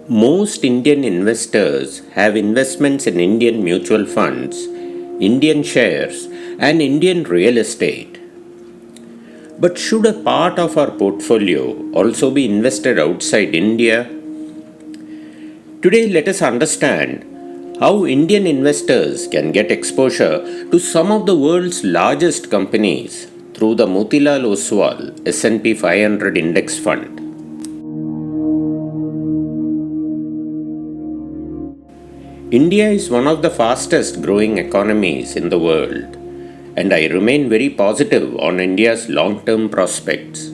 Most Indian investors have investments in Indian mutual funds, Indian shares, and Indian real estate. But should a part of our portfolio also be invested outside India? Today, let us understand how Indian investors can get exposure to some of the world's largest companies through the Motilal Oswal S&P 500 Index Fund. India is one of the fastest growing economies in the world, and I remain very positive on India's long-term prospects.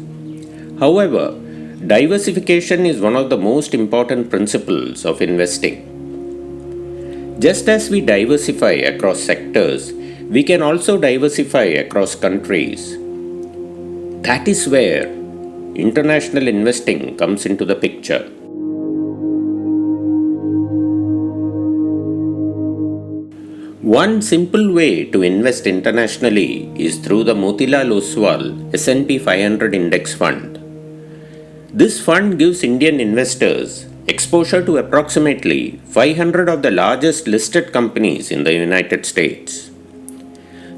However, diversification is one of the most important principles of investing. Just as we diversify across sectors, we can also diversify across countries. That is where international investing comes into the picture. One simple way to invest internationally is through the Motilal Oswal S&P 500 Index Fund. This fund gives Indian investors exposure to approximately 500 of the largest listed companies in the United States.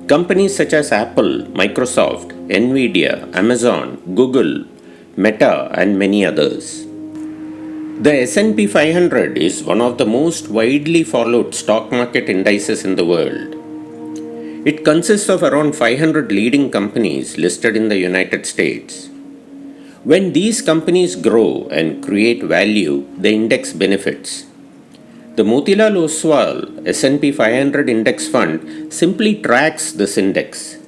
Companies such as Apple, Microsoft, Nvidia, Amazon, Google, Meta, and many others. The S&P 500 is one of the most widely followed stock market indices in the world. It consists of around 500 leading companies listed in the United States. When these companies grow and create value, the index benefits. The Motilal Oswal S&P 500 Index Fund simply tracks this index.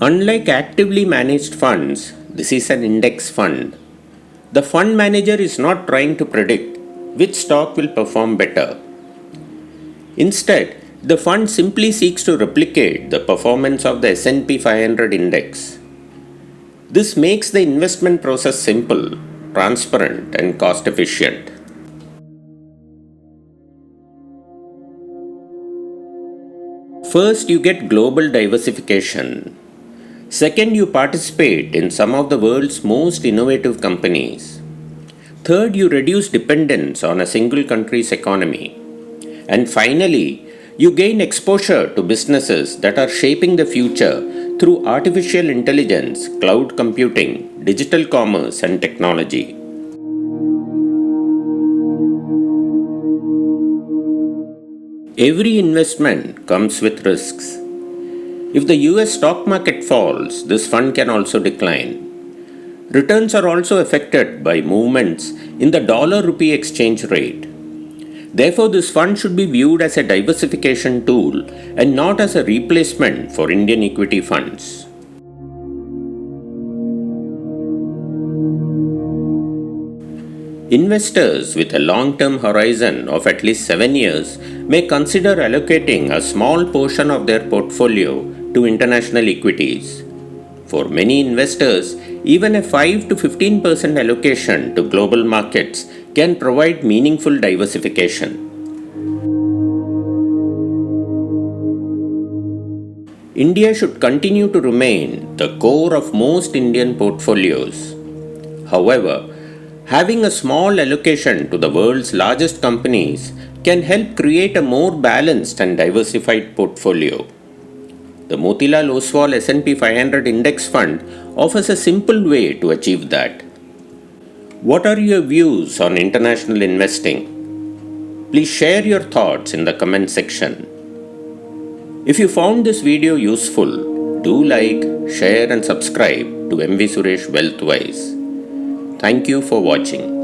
Unlike actively managed funds, this is an index fund. The fund manager is not trying to predict which stock will perform better. Instead, the fund simply seeks to replicate the performance of the S&P 500 index. This makes the investment process simple, transparent, and cost efficient. First, you get global diversification. Second, you participate in some of the world's most innovative companies. Third, you reduce dependence on a single country's economy. And finally, you gain exposure to businesses that are shaping the future through artificial intelligence, cloud computing, digital commerce, and technology. Every investment comes with risks. If the US stock market falls, this fund can also decline. Returns are also affected by movements in the dollar-rupee exchange rate. Therefore, this fund should be viewed as a diversification tool and not as a replacement for Indian equity funds. Investors with a long-term horizon of at least 7 years may consider allocating a small portion of their portfolio to international equities. For many investors, even a 5 to 15% allocation to global markets can provide meaningful diversification. India should continue to remain the core of most Indian portfolios. However, having a small allocation to the world's largest companies can help create a more balanced and diversified portfolio. The Motilal Oswal S&P 500 Index Fund offers a simple way to achieve that. What are your views on international investing? Please share your thoughts in the comment section. If you found this video useful, do like, share and subscribe to MV Suresh WealthWise. Thank you for watching.